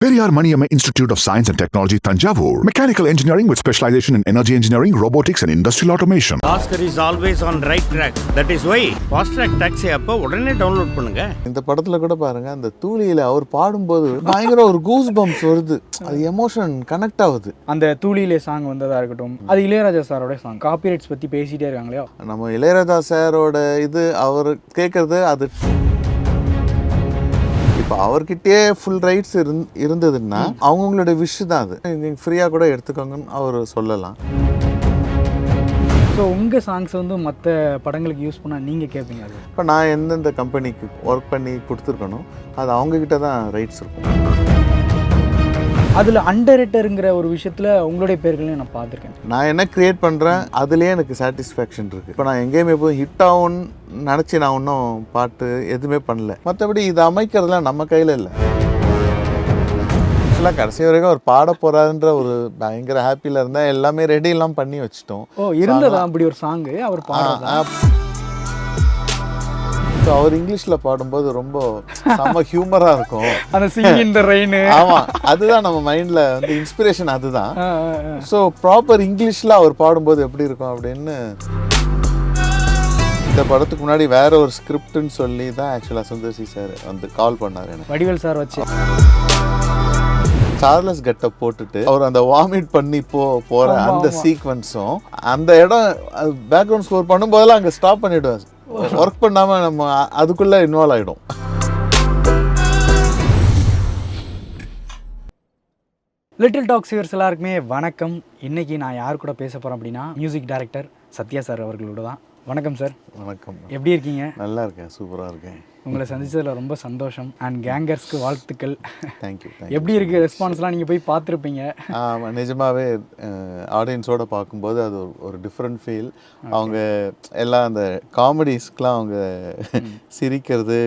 Periyar Maniyamma Institute of Science and Technology, Tanjavur. Mechanical engineering with specialization in energy engineering, robotics and industrial automation. Oscar is always on right track. That is why Fast Track Taxi அப்ப உடனே download பண்ணுங்க. இந்த படத்துல கூட பாருங்க, அந்த தூளியில அவர் பாடும்போது பயங்கர ஒரு கூஸ் பம்ப்ஸ் வருது. அது எமோஷன் கனெக்ட் ஆகுது. அந்த தூளியிலே சாங் வந்ததா இருக்கட்டும், அது இளையராஜா சாரோட சாங். காப்பிரைட்ஸ் பத்தி பேசிட்டே இருக்காங்க இல்லையா? நம்ம இளையராஜா சாரோட இது அவர் கேட்கறது அது இப்போ அவர்கிட்டயே ஃபுல் ரைட்ஸ் இருந்ததுன்னா அவங்களோட விஷ் தான் அது. நீங்கள் ஃப்ரீயாக கூட எடுத்துக்கோங்கன்னு அவர் சொல்லலாம். ஸோ உங்கள் சாங்ஸ் வந்து மற்ற படங்களுக்கு யூஸ் பண்ணால் நீங்கள் கேட்பீங்க அது? இப்போ நான் எந்தெந்த கம்பெனிக்கு ஒர்க் பண்ணி கொடுத்துருக்கணும் அது அவங்கக்கிட்ட தான் ரைட்ஸ் இருக்கும். அதில் அண்டர்ரேட்டருங்கிற ஒரு விஷயத்தில் உங்களுடைய பேர்களையும் நான் பார்த்துருக்கேன். நான் என்ன க்ரியேட் பண்ணுறேன் அதுலேயே எனக்கு சாட்டிஸ்ஃபேக்ஷன் இருக்குது. இப்போ நான் எங்கேயுமே போய் ஹிட் ஆகும்னு நினச்சி நான் ஒன்றும் பாட்டு எதுவுமே பண்ணல. மற்றபடி இதை அமைக்கிறதுலாம் நம்ம கையில் இல்லை. ஆக்சுவலாக கடைசி வரைக்கும் அவர் பாட போகிறாருன்ற ஒரு பயங்கர ஹாப்பியில் இருந்தால் எல்லாமே ரெடியெல்லாம் பண்ணி வச்சுட்டோம். ஓ, இருந்ததா அப்படி ஒரு சாங்கு அவர் பாடுறதா? ஸோ அவர் இங்கிலீஷில் பாடும்போது ரொம்ப செம்ம ஹியூமராக இருக்கும். அந்த சிங் இன் தி ரெயின். ஆமாம், அதுதான் நம்ம மைண்டில் வந்து இன்ஸ்பிரேஷன் அதுதான். ஸோ ப்ராப்பர் இங்கிலீஷில் அவர் பாடும்போது எப்படி இருக்கும் அப்படின்னு இந்த படத்துக்கு முன்னாடி வேற ஒரு ஸ்கிரிப்ட்னு சொல்லி தான் ஆக்சுவலாக சுந்தர்சி சார் வந்து கால் பண்ணார் எனக்கு. வடிவேல் சார் வச்சு சார்லஸ் கெட்டப் போட்டுட்டு அவர் அந்த வாமிட் பண்ணி போகிற அந்த சீக்வன்ஸும் அந்த இடம் பேக்ரவுண்ட் ஸ்கோர் பண்ணும்போதெல்லாம் அங்கே ஸ்டாப் பண்ணிவிடுவேன். ஒர்க் பண்ணாமல் நம்ம அதுக்குள்ளே இன்வால்வ் ஆகிடும். லிட்டில் டாக்ஸ் வியூவர்ஸ் எல்லாருக்குமே வணக்கம். இன்றைக்கி நான் யார் கூட பேச போகிறேன் அப்படின்னா மியூசிக் டைரக்டர் சத்யா சார் அவர்களோட தான். வணக்கம் சார். வணக்கம். எப்படி இருக்கீங்க? நல்லா இருக்கேன், சூப்பராக இருக்கேன். உங்களை சந்திச்சதில் ரொம்ப சந்தோஷம். அண்ட் கேங்கர்ஸ்க்கு வாழ்த்துக்கள். தேங்க்யூ. எப்படி இருக்குது ரெஸ்பான்ஸ்லாம்? நீங்கள் போய் பார்த்துருப்பீங்க. நிஜமாகவே ஆடியன்ஸோடு பார்க்கும்போது அது ஒரு டிஃப்ரெண்ட் ஃபீல். அவங்க எல்லாம் அந்த காமெடிஸ்க்கெலாம் அவங்க சிரிக்கிறது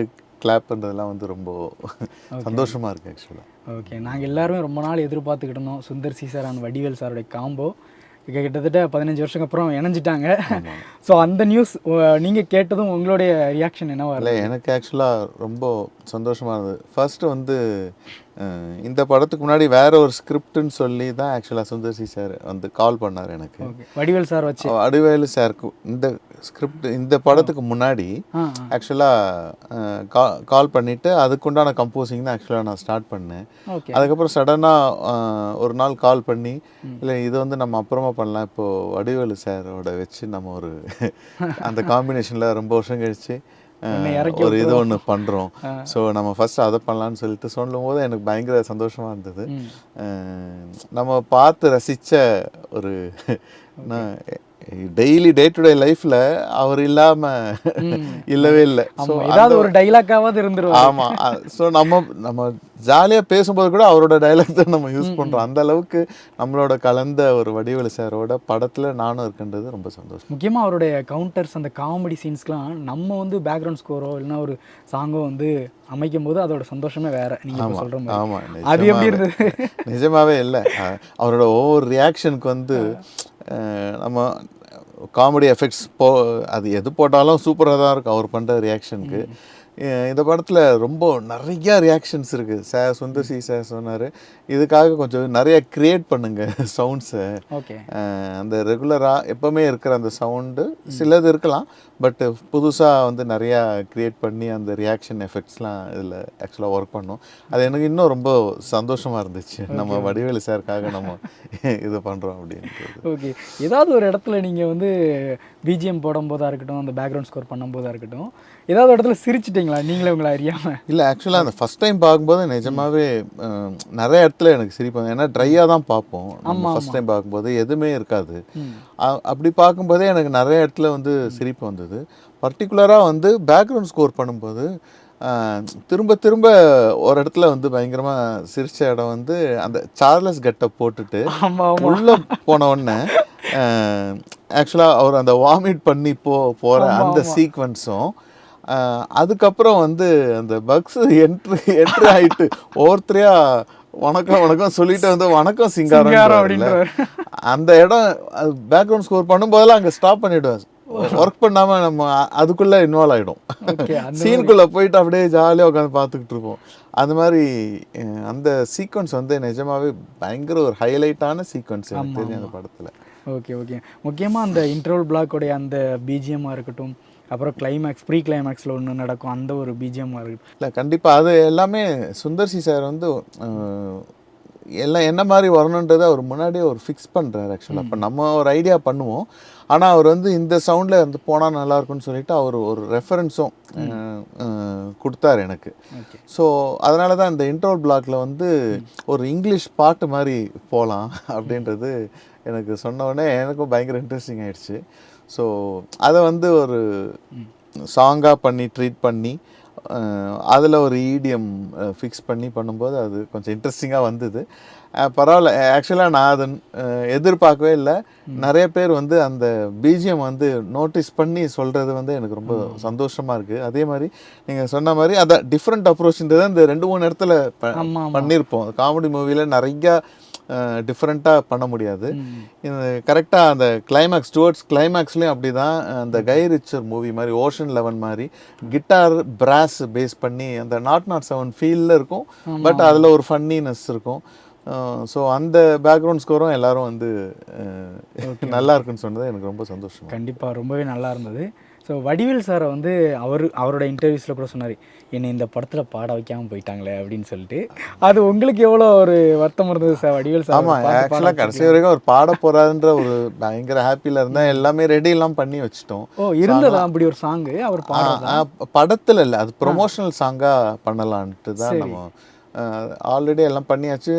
கிளாப் பண்ணுறதுலாம் வந்து ரொம்ப சந்தோஷமாக இருக்குது ஆக்சுவலாக. ஓகே, நாங்கள் எல்லாருமே ரொம்ப நாள் எதிர்பார்த்துக்கிட்டு இருந்தோம் சுந்தர்சி சார் அண்ட் வடிவேல் சாரோடைய காம்போ. கிட்டத்தட்ட 15 வருஷத்துக்கு அப்புறம் இணைஞ்சிட்டாங்க. ஸோ அந்த நியூஸ் நீங்கள் கேட்டதும் உங்களுடைய ரியாக்ஷன் என்னவா? இல்லை, எனக்கு ஆக்சுவலாக ரொம்ப சந்தோஷமாக இருந்தது. ஃபர்ஸ்ட்டு வந்து இந்த படத்துக்கு முன்னாடி வேற ஒரு ஸ்கிரிப்ட்னு சொல்லி தான் ஆக்சுவலாக சுந்தர்சி சார் வந்து கால் பண்ணார் எனக்கு. வடிவேல் சார் வச்சு. வடிவேலு சாருக்கு இந்த ஸ்கிரிப்ட் இந்த படத்துக்கு முன்னாடி ஆக்சுவலாக கால் பண்ணிவிட்டு அதுக்குண்டான கம்போசிங் தான் ஆக்சுவலாக நான் ஸ்டார்ட் பண்ணேன். அதுக்கப்புறம் சடனாக ஒரு நாள் கால் பண்ணி, இல்லை இது வந்து நம்ம அப்புறமா பண்ணலாம், இப்போது வடிவேலு சாரோட வச்சு நம்ம ஒரு அந்த காம்பினேஷனில் ரொம்ப வருஷம் கழிச்சு ஒரு இது ஒன்று பண்ணுறோம், ஸோ நம்ம ஃபஸ்ட்டு அதை பண்ணலான்னு சொல்லிட்டு சொல்லும் போது எனக்கு பயங்கர சந்தோஷமாக இருந்தது. நம்ம பார்த்து ரசித்த ஒரு டெய்லி டே டு டே லைஃப்ல அவர் இல்லாம இல்லவே இல்லை. ஸோ ஏதாவது ஒரு டைலாக்காவது இருந்துரும். ஆமாம். ஸோ நம்ம ஜாலியாக பேசும்போது கூட அவரோட டைலாக் தான் நம்ம யூஸ் பண்ணுறோம். அந்த அளவுக்கு நம்மளோட கலந்த ஒரு வடிவேலு சாரோட படத்தில் நானும் இருக்கின்றது ரொம்ப சந்தோஷம். முக்கியமாக அவருடைய கவுண்டர்ஸ், அந்த காமெடி சீன்ஸ்க்கெலாம் நம்ம வந்து பேக்ரவுண்ட் ஸ்கோரோ இல்லைன்னா ஒரு சாங்கோ வந்து அமைக்கும் போது அதோட சந்தோஷமே வேற. நீங்கள் சொல்கிற மாதிரி. ஆமாம், அது எப்படி இருந்தது? நிஜமாவே இல்லை, அவரோட ஒவ்வொரு ரியாக்ஷனுக்கு வந்து நம்ம காமெடி எஃபெக்ட்ஸ் அது எது போட்டாலும் சூப்பராக தான் இருக்கும் அவர் பண்ணுற ரியாக்ஷனுக்கு. இந்த படத்தில் ரொம்ப நிறையா ரியாக்ஷன்ஸ் இருக்குது. சார் சுந்தர்சி சார் சொன்னார், இதுக்காக கொஞ்சம் நிறையா க்ரியேட் பண்ணுங்க சவுண்ட்ஸை. ஓகே, அந்த ரெகுலராக எப்போவுமே இருக்கிற அந்த சவுண்டு சிலது இருக்கலாம், பட்டு புதுசாக வந்து நிறையா க்ரியேட் பண்ணி அந்த ரியாக்ஷன் எஃபெக்ட்ஸ்லாம் இதில் ஆக்சுவலாக ஒர்க் பண்ணோம். அது எனக்கு இன்னும் ரொம்ப சந்தோஷமாக இருந்துச்சு. நம்ம வடிவேலு சாருக்காக நம்ம இது பண்ணுறோம் அப்படின்ட்டு. ஓகே, ஏதாவது ஒரு இடத்துல நீங்கள் வந்து பிஜிஎம் போடும்போதாக இருக்கட்டும், அந்த பேக்ரவுண்ட் ஸ்கோர் பண்ணும்போதாக இருக்கட்டும், ஏதாவது இடத்துல சிரிச்சிட்டிங்களா நீங்களே உங்களை அறியாமல்? இல்லை, ஆக்சுவலாக அந்த ஃபஸ்ட் டைம் பார்க்கும்போது நிஜமாகவே நிறைய இடத்துல எனக்கு சிரிப்போம். ஏன்னா ட்ரையாக தான் பார்ப்போம். ஃபஸ்ட் டைம் பார்க்கும்போது எதுவுமே இருக்காது. அப்படி பார்க்கும்போதே எனக்கு நிறைய இடத்துல வந்து சிரிப்பு வந்தது. பர்டிகுலராக வந்து பேக்ரவுண்ட் ஸ்கோர் பண்ணும்போது திரும்ப திரும்ப ஒரு இடத்துல வந்து பயங்கரமாக சிரிச்ச இடம் வந்து அந்த சார்லஸ் கெட்டப் போட்டுட்டு உள்ளே போன உடனே ஆக்சுவலாக அவர் அந்த வாமிட் பண்ணி போகிற அந்த சீக்வன்ஸும் அதுக்கப்புறம் வந்து அந்த பக்ஸ் என்ட்ரி ஆகிட்டு ஒவ்வொருத்தரையா வணக்கம் வணக்கம் சொல்லிட்டு வந்து வணக்கம் சிங்காரம் அப்படின்ற அந்த இடம் பேக்ரவுண்ட் ஸ்கோர் பண்ணும்போதெல்லாம் அங்கே ஸ்டாப் பண்ணிவிடுவேன். ஒர்க் பண்ணாமல் நம்ம அதுக்குள்ளே இன்வால்வ் ஆகிடும். ஓகே, அந்த சீனுக்குள்ளே போயிட்டு அப்படியே ஜாலியாக உட்காந்து பார்த்துக்கிட்டு இருப்போம். அந்த மாதிரி அந்த சீக்வன்ஸ் வந்து நிஜமாவே பயங்கர ஒரு ஹைலைட்டான சீக்வன்ஸ் எனக்கு தெரியும் அந்த படத்தில். Okay okay. முக்கியமாக அந்த இன்டர்வல் பிளாக்கோடைய அந்த பிஜிஎம்மாக இருக்கட்டும், அப்புறம் கிளைமேக்ஸ் ப்ரீ கிளைமேக்ஸில் ஒன்று நடக்கும் அந்த ஒரு பிஜிஎம்மாக இருக்கட்டும். இல்லை கண்டிப்பாக அது எல்லாமே சுந்தர்சி சார் வந்து எல்லாம் என்ன மாதிரி வரணுன்றதை அவர் முன்னாடியே ஒரு ஃபிக்ஸ் பண்ணுறாரு ஆக்சுவலாக. அப்போ நம்ம ஒரு ஐடியா பண்ணுவோம், ஆனால் அவர் வந்து இந்த சவுண்டில் வந்து போனால் நல்லாயிருக்குன்னு சொல்லிட்டு அவர் ஒரு ரெஃபரன்ஸும் கொடுத்தாரு எனக்கு. ஸோ அதனால தான் இந்த இன்டர்வல் பிளாக்ல வந்து ஒரு இங்கிலீஷ் பாட்டு மாதிரி போகலாம் அப்படின்றது எனக்கு சொன்ன உடனே எனக்கும் பயங்கர இன்ட்ரெஸ்டிங் ஆயிடுச்சு. ஸோ அதை வந்து ஒரு சாங்காக பண்ணி ட்ரீட் பண்ணி அதில் ஒரு ஈடிஎம் ஃபிக்ஸ் பண்ணி பண்ணும்போது அது கொஞ்சம் இன்ட்ரெஸ்டிங்காக வந்தது. பரவாயில்ல, ஆக்சுவலாக நான் அதை எதிர்பார்க்கவே இல்லை. நிறைய பேர் வந்து அந்த பிஜிஎம் வந்து நோட்டீஸ் பண்ணி சொல்கிறது வந்து எனக்கு ரொம்ப சந்தோஷமாக இருக்குது. அதே மாதிரி நீங்கள் சொன்ன மாதிரி அதை டிஃப்ரெண்ட் அப்ரோச்ன்றது இந்த 2-3 இடத்துல பண்ணியிருப்போம். காமெடி மூவியில் நிறையா டிஃப்ரெண்ட்டாக பண்ண முடியாது. இது கரெக்டாக அந்த கிளைமேக்ஸ் டுவர்ட்ஸ் கிளைமேக்ஸ்லேயும் அப்படி தான் அந்த கை ரிச்சர் மூவி மாதிரி ஓஷன் 11 மாதிரி கிட்டார் பிராஸ் பேஸ் பண்ணி அந்த 007 ஃபீலில் இருக்கும். பட் அதில் ஒரு ஃபன்னினஸ் இருக்கும். ஸோ அந்த பேக்ரவுண்ட் ஸ்கோரும் எல்லாரும் வந்து நல்லா இருக்குன்னு சொன்னது எனக்கு ரொம்ப சந்தோஷம். கண்டிப்பாக ரொம்பவே நல்லா இருந்தது. ஸோ வடிவேல் சாரை வந்து அவரோட இன்டர்வியூஸில் கூட சொன்னார், என்னை இந்த படத்தில் பாட வைக்காமல் போயிட்டாங்களே அப்படின்னு சொல்லிட்டு. அது உங்களுக்கு எவ்வளோ ஒரு வருத்தம் இருந்தது சார் வடிவேல் சார்? ஆமாம், ஆக்சுவலாக கடைசி வரைக்கும் அவர் பாட போகிறாருன்ற ஒரு பயங்கர ஹாப்பியில் இருந்தால் எல்லாமே ரெடியெல்லாம் பண்ணி வச்சுட்டோம். ஓ, இருந்ததா அப்படி ஒரு சாங்கு அவர் படத்தில் இல்லை, அது ப்ரொமோஷனல் சாங்காக பண்ணலான்ட்டு தான் நம்ம ஆல்ரெடி எல்லாம் பண்ணியாச்சு.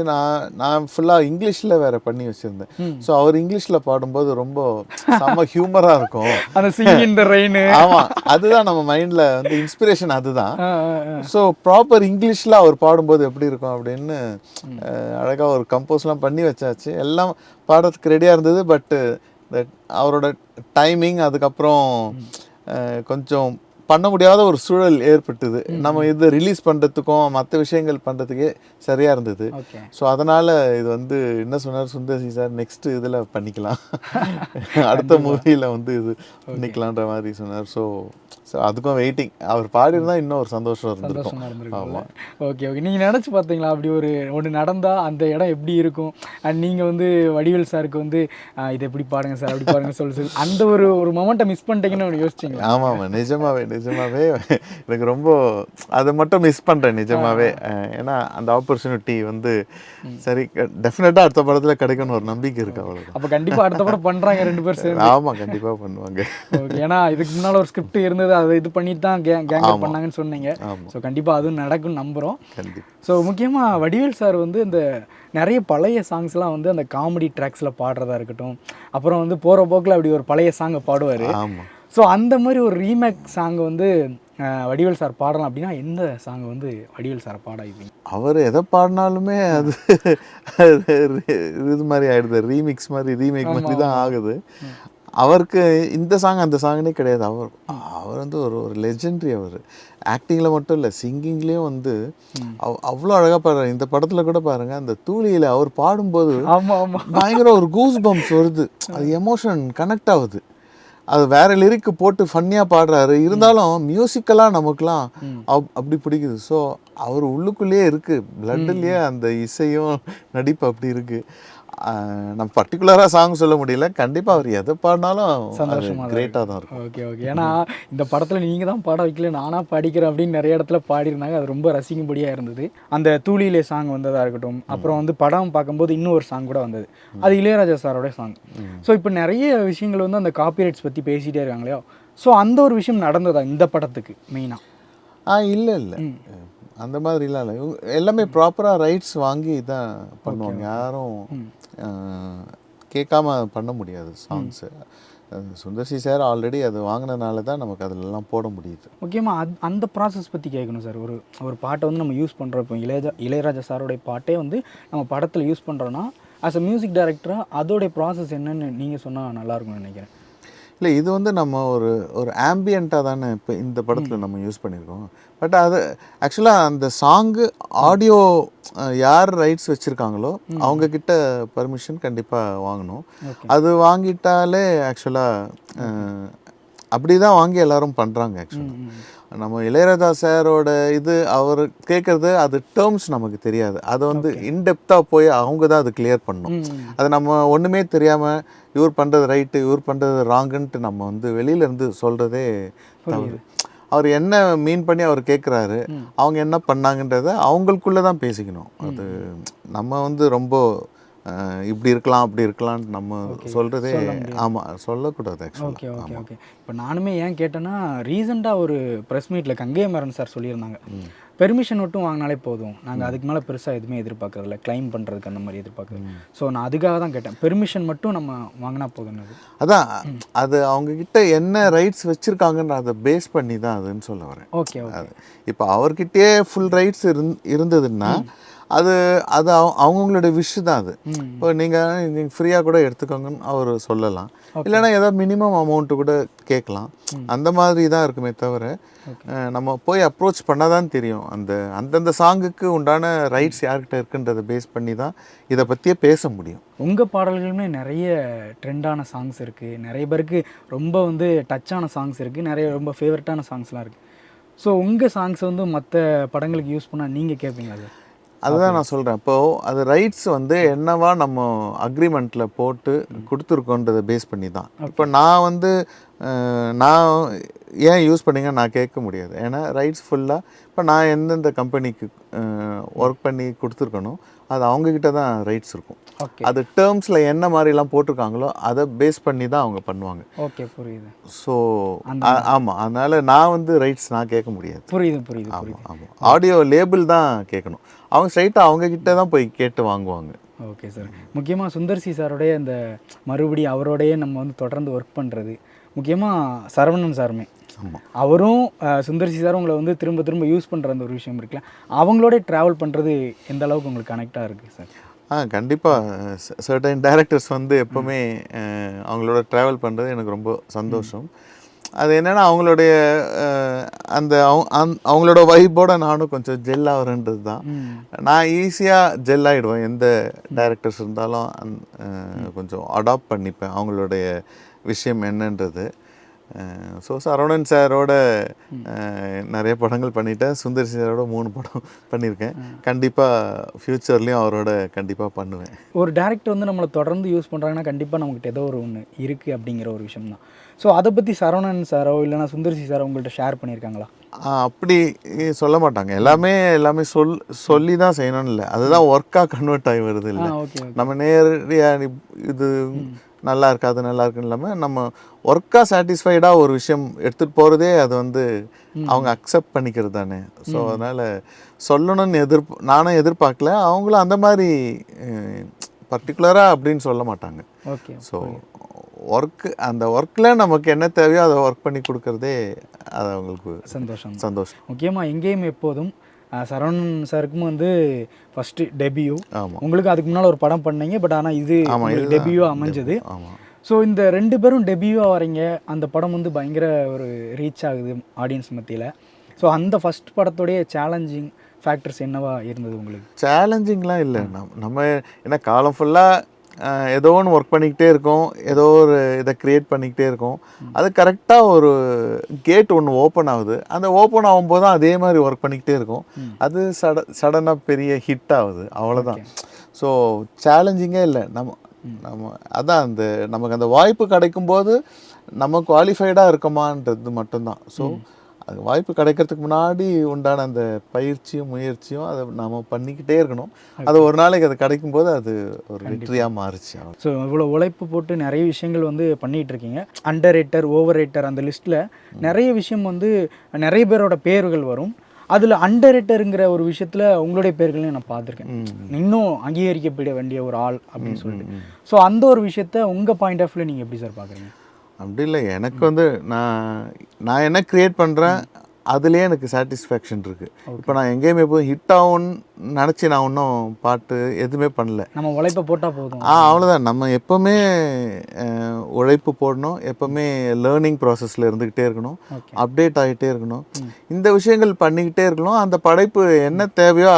நான் ஃபுல்லாக இங்கிலீஷில் வேறு பண்ணி வச்சுருந்தேன். ஸோ அவர் இங்கிலீஷில் பாடும்போது ரொம்ப செம்ம ஹியூமராக இருக்கும். அந்த சிங்கிங் இன் தி ரெயின். ஆமாம், அதுதான் நம்ம மைண்டில் வந்து இன்ஸ்பிரேஷன் அதுதான். ஸோ ப்ராப்பர் இங்கிலீஷில் அவர் பாடும்போது எப்படி இருக்கும் அப்படின்னு அழகாக ஒரு கம்போஸ்லாம் பண்ணி வச்சாச்சு. எல்லாம் பாடுறதுக்கு ரெடியாக இருந்தது. பட்டு அவரோட டைமிங் அதுக்கப்புறம் கொஞ்சம் பண்ண முடியாத ஒரு சூழல் ஏற்பட்டது. நம்ம இதை ரிலீஸ் பண்ணுறதுக்கும் மற்ற விஷயங்கள் பண்ணுறதுக்கே சரியாக இருந்தது. ஸோ அதனால் இது வந்து என்ன சொன்னார் சுந்தர்சி சார், நெக்ஸ்ட் இதில் பண்ணிக்கலாம், அடுத்த மூவியில் வந்து இது பண்ணிக்கலான்ற மாதிரி சொன்னார். ஸோ அதுக்கும் வெயிட்டிங். அவர் பாடிருந்தால் இன்னும் ஒரு சந்தோஷம் இருந்திருக்கும். ஆமாம். Okay okay. நீங்கள் நினச்சி பார்த்தீங்களா அப்படி ஒன்று நடந்தால் அந்த இடம் எப்படி இருக்கும்? அண்ட் நீங்கள் வந்து வடிவேல் சாருக்கு வந்து இதை எப்படி பாடுங்க சார், அப்படி பாருங்க சொல்லி அந்த ஒரு மொமெண்ட்டை மிஸ் பண்ணிட்டீங்கன்னு ஒன்று யோசிச்சிங்களா? ஆமாம் ஆமாம், நிஜமாவே எனக்கு ரொம்ப அதை மட்டும் மிஸ் பண்ணுறேன் நிஜமாவே. ஏன்னா அந்த ஆப்பர்ச்சுனிட்டி வந்து சரி டெஃபினட்டாக அடுத்த படத்தில் கிடைக்கும்னு ஒரு நம்பிக்கை இருக்குது. அவ்வளோ. அப்போ கண்டிப்பாக அடுத்த படம் பண்ணுறாங்க 2 பேர் சேர்ந்து? ஆமாம், கண்டிப்பாக பண்ணுவாங்க. ஓகே. ஏன்னா இதுக்கு முன்னால் ஒரு ஸ்கிரிப்ட் இருந்தது, அதை இது பண்ணிட்டு தான் கேங் பண்ணாங்கன்னு சொன்னீங்க. ஸோ கண்டிப்பாக அதுவும் நடக்கும்னு நம்புகிறோம். ஸோ முக்கியமாக வடிவேல் சார் வந்து இந்த நிறைய பழைய சாங்ஸ்லாம் வந்து அந்த காமெடி ட்ராக்ஸில் பாடுறதா இருக்கட்டும், அப்புறம் வந்து போகிற போக்கில் அப்படி ஒரு பழைய சாங்கை பாடுவார். ஸோ அந்த மாதிரி ஒரு ரீமேக் சாங் வந்து வடிவேல் சார் பாடலாம் அப்படின்னா எந்த சாங் வந்து வடிவேல் சாரை பாட வைப்பீங்க? அவர் எதை பாடினாலுமே அது இது மாதிரி ஆகிடுது, ரீமிக்ஸ் மாதிரி ரீமேக் மாதிரி தான் ஆகுது. அவருக்கு இந்த சாங் அந்த சாங்னே கிடையாது. அவர் வந்து ஒரு லெஜெண்டரி. அவர் ஆக்டிங்கில் மட்டும் இல்லை, சிங்கிங்லேயும் வந்து அவ்வளோ அழகாக பாடுறாரு. இந்த படத்தில் கூட பாருங்கள், அந்த தூளியில் அவர் பாடும்போது பயங்கர ஒரு கூஸ் பம்ப்ஸ் வருது. அது எமோஷன் கனெக்ட் ஆகுது. அது வேற லிரிக்கு போட்டு ஃபன்னியாக பாடுறாரு, இருந்தாலும் மியூசிக்கலாக நமக்குலாம் அப்படி பிடிக்குது. ஸோ அவர் உள்ளுக்குள்ளேயே இருக்குது, பிளட்டுலேயே அந்த இசையும் நடிப்பு அப்படி இருக்குது. நம்ம பர்டிகுலராக சாங் சொல்ல முடியல, கண்டிப்பாக அவர் எதை பாடினாலும் சந்தோஷமாக கிரேட்டாக தான் இருக்கும். Okay okay. ஏன்னா இந்த படத்தில் நீங்கள் தான் பாட வைக்கல, நானாக படிக்கிறேன் அப்படின்னு நிறைய இடத்துல பாடிருந்தாங்க. அது ரொம்ப ரசிக்கும்படியாக இருந்தது. அந்த தூளியிலே சாங் வந்ததாக இருக்கட்டும், அப்புறம் வந்து படம் பார்க்கும்போது இன்னும் ஒரு சாங் கூட வந்தது, அது இளையராஜா சாரோட சாங். ஸோ இப்போ நிறைய விஷயங்கள் வந்து அந்த காப்பிரைட்ஸ் பற்றி பேசிகிட்டே இருக்காங்க இல்லையா? ஸோ அந்த ஒரு விஷயம் நடந்ததா இந்த படத்துக்கு மெயினாக? இல்லை அந்த மாதிரிலாம் இல்லை. எல்லாமே ப்ராப்பராக ரைட்ஸ் வாங்கி தான் பண்ணுவாங்க. யாரும் கேட்காம பண்ண முடியாது சாங்ஸு. சுந்தர்சி சார் ஆல்ரெடி அது வாங்கினனால தான் நமக்கு அதிலெல்லாம் போட முடியுது. முக்கியமாக அந்த ப்ராசஸ் பற்றி கேட்கணும் சார். ஒரு பாட்டை வந்து நம்ம யூஸ் பண்ணுறோம். இப்போ இளையராஜா சாரோடைய பாட்டே வந்து நம்ம படத்தில் யூஸ் பண்ணுறோன்னா ஆஸ் அ மியூசிக் டைரக்டராக அதோடைய ப்ராசஸ் என்னன்னு நீங்கள் சொன்னால் நல்லாயிருக்கும்னு நினைக்கிறேன். இல்லை, இது வந்து நம்ம ஒரு ஆம்பியண்ட்டாக தானே இப்போ இந்த படத்தில் நம்ம யூஸ் பண்ணியிருக்கோம். பட் அது ஆக்சுவலாக அந்த சாங்கு ஆடியோ யார் ரைட்ஸ் வச்சுருக்காங்களோ அவங்கக்கிட்ட பர்மிஷன் கண்டிப்பாக வாங்கணும். அது வாங்கிட்டாலே ஆக்சுவலாக அப்படி தான் வாங்கி எல்லாரும் பண்ணுறாங்க ஆக்சுவலாக. நம்ம இளையராஜா சாரோட இது அவர் கேட்குறது அது டேர்ம்ஸ் நமக்கு தெரியாது, அது வந்து இன்டெப்த்தாக போய் அவங்க தான் அது கிளியர் பண்ணணும். அது நம்ம ஒன்றுமே தெரியாமல் இவர் பண்ணுறது ரைட்டு இவர் பண்ணுறது ராங்குன்ட்டு நம்ம வந்து வெளியிலேருந்து சொல்கிறதே தவறு. அவர் என்ன மீன் பண்ணி அவர் கேட்குறாரு, அவங்க என்ன பண்ணாங்கன்றத அவங்களுக்குள்ளே தான் பேசிக்கணும். அது நம்ம வந்து ரொம்ப இப்படி இருக்கலாம் அப்படி இருக்கலாம்னு நம்ம சொல்கிறதே ஆமாம் சொல்லக்கூடாது ஓகே ஓகே ஓகே. இப்போ நானுமே ஏன் கேட்டேன்னா, ரீசெண்டாக ஒரு ப்ரெஸ் மீட்டில் கங்கை அமரன் சார் சொல்லியிருந்தாங்க, பெர்மிஷன் மட்டும் வாங்கினாலே போதும், நாங்கள் அதுக்கு மேலே பெருசாக எதுவுமே எதிர்பார்க்கறதில்ல, கிளைம் பண்ணுறதுக்கு அந்த மாதிரி எதிர்பார்க்குறது. ஸோ நான் அதுக்காக தான் கேட்டேன், பெர்மிஷன் மட்டும் நம்ம வாங்கினா போதும். அதான் அது அவங்கக்கிட்ட என்ன ரைட்ஸ் வச்சுருக்காங்கன்ற அதை பேஸ் பண்ணி தான் அதுன்னு சொல்ல வரேன். Okay okay. இப்போ அவர்கிட்டயே ஃபுல் ரைட்ஸ் இருந்ததுன்னா அது அது அவங்கவுங்களோட விஷ் தான் அது. இப்போ நீங்கள் ஃப்ரீயாக கூட எடுத்துக்கோங்கன்னு அவர் சொல்லலாம், இல்லைன்னா ஏதாவது மினிமம் அமௌண்ட்டு கூட கேட்கலாம். அந்த மாதிரி தான் இருக்குமே தவிர நம்ம போய் அப்ரோச் பண்ணால் தான் தெரியும் அந்தந்த சாங்குக்கு உண்டான ரைட்ஸ் யார்கிட்ட இருக்குன்றதை பேஸ் பண்ணி தான் இதை பற்றியே பேச முடியும். உங்கள் பாடல்களுமே நிறைய ட்ரெண்டான சாங்ஸ் இருக்குது, நிறைய பேருக்கு ரொம்ப வந்து டச்சான சாங்ஸ் இருக்குது, நிறைய ரொம்ப ஃபேவரட்டான சாங்ஸ்லாம் இருக்குது. ஸோ உங்கள் சாங்ஸ் வந்து மற்ற படங்களுக்கு யூஸ் பண்ணால் நீங்கள் கேட்பீங்களா சார்? அதுதான் நான் சொல்கிறேன். இப்போது அது ரைட்ஸ் வந்து என்னவா நம்ம அக்ரிமெண்ட்டில் போட்டு கொடுத்துருக்கோன்றதை பேஸ் பண்ணி தான். இப்போ நான் வந்து நான் ஏன் யூஸ் பண்ணிங்க நான் கேட்க முடியாது, ஏன்னா ரைட்ஸ் ஃபுல்லாக இப்போ நான் எந்தெந்த கம்பெனிக்கு ஒர்க் பண்ணி கொடுத்துருக்கணும் அது அவங்கக்கிட்ட தான் ரைட்ஸ் இருக்கும். அது டேர்ம்ஸில் என்ன மாதிரிலாம் போட்டிருக்காங்களோ அதை பேஸ் பண்ணி தான் அவங்க பண்ணுவாங்க. ஓகே புரியுது. ஸோ ஆமாம், அதனால் நான் வந்து ரைட்ஸ் நான் கேட்க முடியாது. புரியுது புரியுது. ஆமாம் ஆமாம், ஆடியோ லேபிள் தான் கேட்கணும், அவங்க ஸ்ட்ரைட்டாக அவங்கக்கிட்ட தான் போய் கேட்டு வாங்குவாங்க. Okay sir. முக்கியமாக சுந்தர்சி சாரோடைய அந்த மறுபடியும் அவரோடையே நம்ம வந்து தொடர்ந்து ஒர்க் பண்ணுறது, முக்கியமாக சரவணன் சாருமே அவரும் சுந்தர்சி சாரும் உங்களை வந்து திரும்ப திரும்ப யூஸ் பண்ணுற அந்த ஒரு விஷயம் இருக்குல்ல, அவங்களோட ட்ராவல் பண்ணுறது எந்த அளவுக்கு உங்களுக்கு கனெக்டாக இருக்குது சார்? கண்டிப்பாக சர்டன் டைரக்டர்ஸ் வந்து எப்போவுமே அவங்களோட ட்ராவல் பண்ணுறது எனக்கு ரொம்ப சந்தோஷம். அது என்னென்னா அவங்களுடைய அந்த அவங்களோட வைப்போட நானும் கொஞ்சம் ஜெல் ஆகிறேன்றது தான். நான் ஈஸியாக ஜெல் ஆகிடுவேன், எந்த டைரக்டர்ஸ் இருந்தாலும் கொஞ்சம் அடாப்ட் பண்ணிப்பேன் அவங்களுடைய விஷயம் என்னன்றது. ஸோ சரவணன் சாரோட நிறைய படங்கள் பண்ணிட்டேன், சுந்தர் சாரோட 3 படம் பண்ணியிருக்கேன். கண்டிப்பாக ஃப்யூச்சர்லேயும் அவரோட கண்டிப்பாக பண்ணுவேன். ஒரு டேரக்டர் வந்து நம்மளை தொடர்ந்து யூஸ் பண்ணுறாங்கன்னா கண்டிப்பாக நமக்கிட்ட ஏதோ ஒரு ஒன்று இருக்குது அப்படிங்கிற ஒரு விஷயம் தான். ஸோ அதை பற்றி சரவணன் சாரோ இல்லைனா சுந்தர்சி சாரோ உங்கள்கிட்ட ஷேர் பண்ணியிருக்காங்களா? அப்படி சொல்ல மாட்டாங்க, எல்லாமே சொல்லி தான் செய்யணும்னு இல்லை, அதுதான் ஒர்க்காக கன்வெர்ட் ஆகி வருது. இல்லை நம்ம நேரடியாக இது நல்லா இருக்கு அது நல்லா இருக்குன்னு இல்லாமல் நம்ம ஒர்க்காக சாட்டிஸ்ஃபைடாக ஒரு விஷயம் எடுத்துகிட்டு போகிறதே அது வந்து அவங்க அக்செப்ட் பண்ணிக்கிறது தானே. ஸோ அதனால் சொல்லணும்னு நானும் எதிர்பார்க்கல, அவங்களும் அந்த மாதிரி பர்டிகுலராக அப்படின்னு சொல்ல மாட்டாங்க. ஓகே. ஸோ அந்த ஒர்க்கில் நமக்கு என்ன தேவையோ அதை ஒர்க் பண்ணி கொடுக்குறதே அது அவங்களுக்கு சந்தோஷம். முக்கியமாக எங்கேயும் எப்போதும் சரவணன் சாருக்கும் வந்து ஃபஸ்ட்டு டெபியூ, உங்களுக்கு அதுக்கு முன்னால் ஒரு படம் பண்ணீங்க, பட் ஆனால் இது டெபியூ அமைஞ்சது. ஸோ இந்த 2 பேரும் டெபியூவாக வரீங்க, அந்த படம் வந்து பயங்கர ஒரு ரீச் ஆகுது ஆடியன்ஸ் மத்தியில். ஸோ அந்த ஃபஸ்ட் படத்தோடைய சேலஞ்சிங் ஃபேக்டர்ஸ் என்னவா இருந்தது உங்களுக்கு? சேலஞ்சிங்லாம் இல்லை, நம்ம என்ன காலம் ஃபுல்லாக ஏதோ ஒன்று ஒர்க் பண்ணிக்கிட்டே இருக்கோம், ஏதோ ஒரு இதை க்ரியேட் பண்ணிக்கிட்டே இருக்கோம், அது கரெக்டாக ஒரு கேட் ஒன்று ஓப்பன் ஆகுது, அந்த ஓப்பன் ஆகும்போது தான் அதே மாதிரி ஒர்க் பண்ணிக்கிட்டே இருக்கும், அது சடனாக பெரிய ஹிட் ஆகுது, அவ்வளோதான். ஸோ சேலஞ்சிங்கே இல்லை, நம்ம அதான் நமக்கு அந்த வாய்ப்பு கிடைக்கும்போது நம்ம குவாலிஃபைடாக இருக்கமான்றது மட்டும்தான். ஸோ அது வாய்ப்பு கிடைக்கிறதுக்கு முன்னாடி உண்டான அந்த பயிற்சியும் முயற்சியும் அதை நம்ம பண்ணிக்கிட்டே இருக்கணும், அது ஒரு நாளைக்கு அது கிடைக்கும்போது அது ஒரு வெற்றியாக மாறிச்சு. ஸோ இவ்வளோ உழைப்பு போட்டு நிறைய விஷயங்கள் வந்து பண்ணிகிட்டு இருக்கீங்க. அண்டர் ரேட்டர் ஓவர் ரேட்டர் அந்த லிஸ்ட்டில் நிறைய விஷயம் வந்து நிறைய பேரோட பேர்கள் வரும், அதில் அண்டர் ரேட்டருங்கிற ஒரு விஷயத்தில் உங்களுடைய பேர்களையும் நான் பார்த்துருக்கேன், இன்னும் அங்கீகரிக்கப்பட வேண்டிய ஒரு ஆள் அப்படின்னு சொல்லிட்டு. ஸோ அந்த ஒரு விஷயத்த உங்கள் பாயிண்ட் ஆஃப் வியூவில் நீங்கள் எப்படி சார் பார்க்குறீங்க? அப்படி இல்லை, எனக்கு வந்து நான் என்ன க்ரியேட் பண்ணுறேன் அதுலேயே எனக்கு சாட்டிஸ்ஃபேக்ஷன் இருக்குது. இப்போ நான் எங்கேயுமே போய் ஹிட் ஆகும்னு நினச்சி நான் இன்னும் பாட்டு எதுவுமே பண்ணல, நம்ம உழைப்பை போட்டால் போதும். அவ்வளோதான், நம்ம எப்போவுமே உழைப்பு போடணும், எப்போவுமே லேர்னிங் ப்ராசஸில் இருந்துக்கிட்டே இருக்கணும், அப்டேட் ஆகிட்டே இருக்கணும், இந்த விஷயங்கள் பண்ணிக்கிட்டே இருக்கணும். அந்த படைப்பு என்ன தேவையோ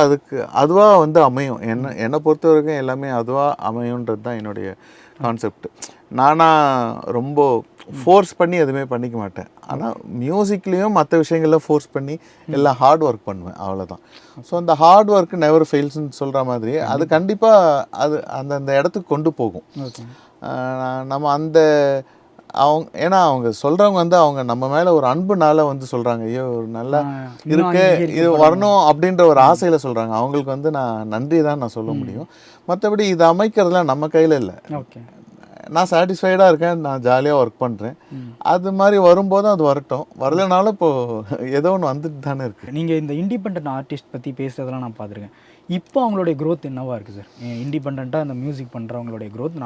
அதுவாக வந்து அமையும். என்னை பொறுத்த வரைக்கும் எல்லாமே அதுவாக அமையுன்றது தான் என்னுடைய கான்செப்ட். நானாக ரொம்ப ஃபோர்ஸ் பண்ணி எதுவுமே பண்ணிக்க மாட்டேன். ஆனால் மியூசிக்லேயும் மற்ற விஷயங்களில் ஃபோர்ஸ் பண்ணி எல்லாம் ஹார்ட் ஒர்க் பண்ணுவேன், அவ்வளோதான். ஸோ அந்த ஹார்ட் ஒர்க் நெவர் ஃபெயில்ஸ்ன்னு சொல்கிற மாதிரி அது கண்டிப்பாக அது அந்த இடத்துக்கு கொண்டு போகும். நம்ம அந்த ஏன்னா அவங்க சொல்கிறவங்க வந்து அவங்க நம்ம மேலே ஒரு அன்புனால வந்து சொல்கிறாங்க, ஐயோ ஒரு நல்லா இருக்கு இது வரணும் அப்படின்ற ஒரு ஆசையில் சொல்கிறாங்க. அவங்களுக்கு வந்து நான் நன்றி தான் நான் சொல்ல முடியும். மற்றபடி இதை அமைக்கிறதுலாம் நம்ம கையில் இல்லை. நான் சாட்டிஸ்ஃபைடாக இருக்கேன், நான் ஜாலியாக ஒர்க் பண்ணுறேன். அது மாதிரி வரும்போதும் அது வரட்டும், வரலனாலும் இப்போது ஏதோ ஒன்று வந்துட்டு தானே இருக்குது. நீங்கள் இந்த இண்டிபெண்ட் ஆர்டிஸ்ட் பற்றி பேசுறதெல்லாம் நான் பார்த்துருக்கேன். இப்போ அவங்களுடைய க்ரோத் என்னவா இருக்குது சார்? இண்டிபெண்ட்டாக இந்த மியூசிக் பண்ணுறவங்களுடைய க்ரோத்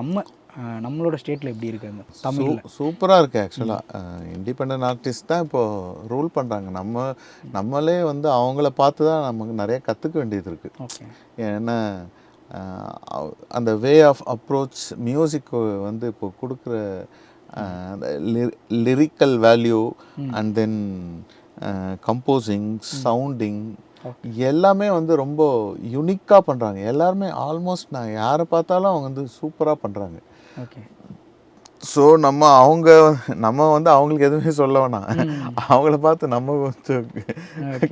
நம்மளோட ஸ்டேட்டில் எப்படி இருக்குது? அந்த தமிழ் சூப்பராக இருக்குது. ஆக்சுவலாக இண்டிபெண்ட் ஆர்டிஸ்ட் தான் இப்போது ரூல் பண்ணுறாங்க. நம்மளே வந்து அவங்கள பார்த்து தான் நமக்கு நிறைய கற்றுக்க வேண்டியது இருக்குது. ஏன்னா அந்த வே ஆஃப் அப்ரோச் மியூசிக் வந்து இப்போ கொடுக்குற அந்த lyrical value and then composing, sounding எல்லாமே வந்து ரொம்ப யுனிக்காக பண்ணுறாங்க. எல்லாருமே ஆல்மோஸ்ட் நான் யாரை பார்த்தாலும் அவங்க வந்து சூப்பராக பண்ணுறாங்க. ஸோ நம்ம வந்து அவங்களுக்கு எதுவுமே சொல்ல வேணாம், அவங்கள பார்த்து நம்ம கொஞ்சம்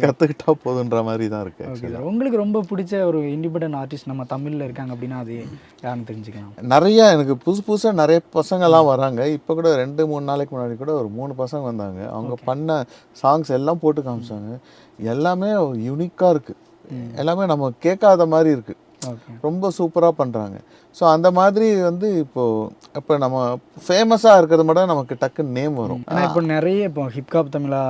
கற்றுக்கிட்டா போதுன்ற மாதிரி தான் இருக்குது. உங்களுக்கு ரொம்ப பிடிச்ச ஒரு இண்டிபெண்டன்ட் ஆர்டிஸ்ட் நம்ம தமிழில் இருக்காங்க அப்படின்னா அது யாருன்னு தெரிஞ்சுக்கலாம்? நிறையா எனக்கு புதுசாக நிறைய பசங்கள்லாம் வராங்க. இப்போ கூட 2-3 நாளைக்கு முன்னாடி கூட ஒரு 3 பசங்க வந்தாங்க. அவங்க பண்ண சாங்ஸ் எல்லாம் போட்டு காமிச்சாங்க. எல்லாமே யூனிக்காக இருக்குது, எல்லாமே நம்ம கேட்காத மாதிரி இருக்குது, ரொம்ப சூப்பராக பண்ணுறாங்க. ஸோ அந்த மாதிரி வந்து இப்போ நம்ம ஃபேமஸாக இருக்கிறது மட்டும் நமக்கு டக்குன்னு நேம் வரும். ஆனால் இப்போ நிறைய இப்போ ஹிப்ஹாப் தமிழா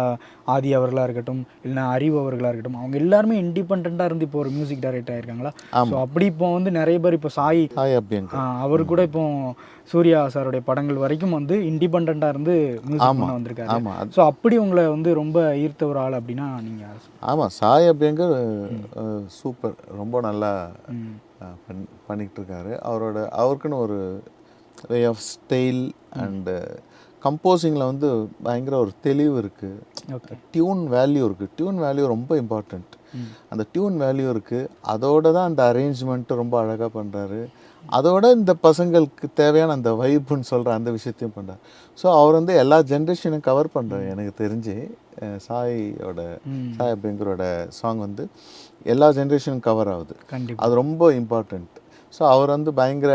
ஆதி அவர்களாக இருக்கட்டும், இல்லைனா அறிவு அவர்களாக இருக்கட்டும், அவங்க எல்லாருமே இண்டிபெண்ட்டாக இருந்து இப்போ ஒரு மியூசிக் டைரக்டர் ஆயிருக்காங்களா? ஸோ அப்படி இப்போ வந்து நிறைய பேர் இப்போ சாய் அப்படிங்க அவர் கூட இப்போ சூர்யா சாருடைய படங்கள் வரைக்கும் வந்து இண்டிபெண்ட்டாக இருந்து மியூசிக் பண்ண வந்திருக்காரு. ஸோ அப்படி உங்களை வந்து ரொம்ப ஈர்த்த ஒரு ஆள் அப்படின்னா நீங்கள்? ஆமாம், சாய் அப்படிங்க சூப்பர், ரொம்ப நல்லா பண்ணிகிட்டு இருக்காரு. அவருக்குன்னு ஒரு வே ஆஃப் ஸ்டைல் அண்டு கம்போசிங்கில் வந்து பயங்கர ஒரு தெளிவு இருக்குது. டியூன் வேல்யூ இருக்குது. டியூன் வேல்யூ ரொம்ப இம்பார்ட்டண்ட். அந்த டியூன் வேல்யூ இருக்குது. அதோட தான் அந்த அரேஞ்ச்மெண்ட்டு ரொம்ப அழகாக பண்ணுறாரு. அதோட இந்த பசங்களுக்கு தேவையான அந்த வைப்புன்னு சொல்கிற அந்த விஷயத்தையும் பண்ணுறாரு. ஸோ அவர் வந்து எல்லா ஜென்ரேஷனையும் கவர் பண்ணுறாரு. எனக்கு தெரிஞ்சு சாய் அப்படிங்கிறோட சாங் வந்து எல்லா ஜென்ரேஷனும் கவர் ஆகுது. அது ரொம்ப இம்பார்ட்டண்ட். ஸோ அவர் வந்து பயங்கர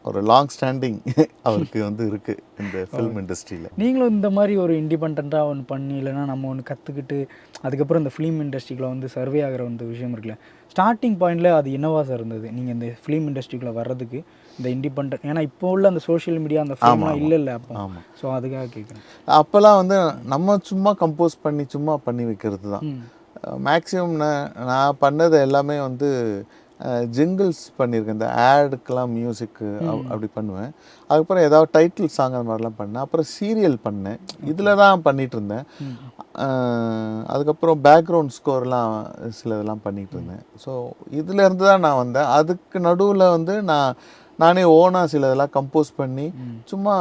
ஒரு லாங் ஸ்டாண்டிங் அவருக்கு வந்து இருக்குது இந்த ஃபில்ம் இண்டஸ்ட்ரியில். நீங்களும் இந்த மாதிரி ஒரு இண்டிபெண்ட்டாக ஒன்று பண்ணி, இல்லைனா நம்ம ஒன்று கற்றுக்கிட்டு அதுக்கப்புறம் இந்த ஃபிலிம் இண்டஸ்ட்ரிக்குள்ளே வந்து சர்வே ஆகிற வந்து விஷயம் இருக்குல்ல, ஸ்டார்டிங் பாயிண்டில் அது என்னவா சார் இருந்தது நீங்கள் இந்த ஃபிலிம் இண்டஸ்ட்ரிக்குள்ளே வர்றதுக்கு? இந்த இண்டிபெண்ட், ஏன்னா இப்போ உள்ள அந்த சோஷியல் மீடியா அந்த ஃபிலிம்லாம் இல்லை அப்போ. ஸோ அதுக்காக கேட்குறேன். அப்போல்லாம் வந்து நம்ம சும்மா கம்போஸ் பண்ணி வைக்கிறது தான் மேக்ஸிமம். நான் பண்ணது எல்லாமே வந்து ஜிங்கிள்ஸ் பண்ணியிருக்கேன். இந்த ஆடுக்கெலாம் மியூசிக்கு அப்படி பண்ணுவேன். அதுக்கப்புறம் ஏதாவது டைட்டில் சாங் அந்த மாதிரிலாம் பண்ணேன். அப்புறம் சீரியல் பண்ணேன், இதில் தான் பண்ணிகிட்டு இருந்தேன். அதுக்கப்புறம் பேக்ரவுண்ட் ஸ்கோர்லாம் சில இதெல்லாம் பண்ணிகிட்டு இருந்தேன். ஸோ இதிலேருந்து தான் நான் வந்தேன். அதுக்கு நடுவில் வந்து நானே ஓனாக சில இதெல்லாம் கம்போஸ் பண்ணி சும்மா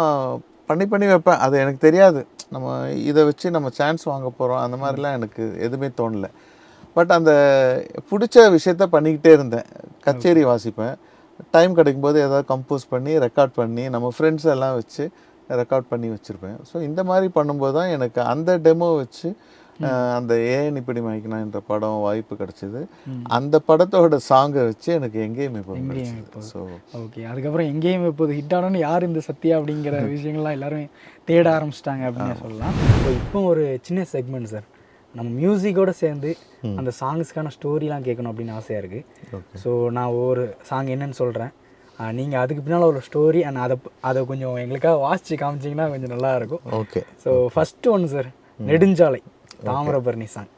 பண்ணி வைப்பேன். அது எனக்கு தெரியாது, நம்ம இதை வச்சு நம்ம சான்ஸ் வாங்க போகிறோம் அந்த மாதிரிலாம் எனக்கு எதுவுமே தோணலை. பட் அந்த பிடிச்ச விஷயத்த பண்ணிக்கிட்டே இருந்தேன். கச்சேரி வாசிப்பேன், டைம் கிடைக்கும்போது ஏதாவது கம்போஸ் பண்ணி ரெக்கார்ட் பண்ணி நம்ம ஃப்ரெண்ட்ஸ் எல்லாம் வச்சு ரெக்கார்ட் பண்ணி வச்சுருப்பேன். ஸோ இந்த மாதிரி பண்ணும்போது தான் எனக்கு அந்த டெமோ வச்சு அந்த ஏன் இப்படி மயக்கினான்ற படம் வாய்ப்பு கிடச்சிது. அந்த படத்தோட சாங்கை வச்சு எனக்கு எங்கேயுமே போகுது. ஸோ ஓகே, அதுக்கப்புறம் எங்கேயுமே இப்போது ஹிட் ஆனோன்னு யார் இந்த சத்யா அப்படிங்கிற விஷயங்கள்லாம் எல்லாரும் தேட ஆரம்பிச்சிட்டாங்க அப்படின்னு சொல்லலாம். இப்போ ஒரு சின்ன செக்மெண்ட் சார், நம்ம மியூசிக்கோடு சேர்ந்து அந்த சாங்ஸ்க்கான ஸ்டோரிலாம் கேட்கணும் அப்படின்னு ஆசையாக இருக்குது. ஸோ நான் ஒரு சாங் என்னன்னு சொல்கிறேன், நீங்கள் அதுக்கு பின்னால் ஒரு ஸ்டோரி அண்ட் அதை கொஞ்சம் எங்களுக்காக வாசித்து காமிச்சிங்கன்னா கொஞ்சம் நல்லாயிருக்கும். ஓகே. ஸோ ஃபஸ்ட்டு ஒன்று சார், நெடுஞ்சாலை தாமிரபரணி சாங்.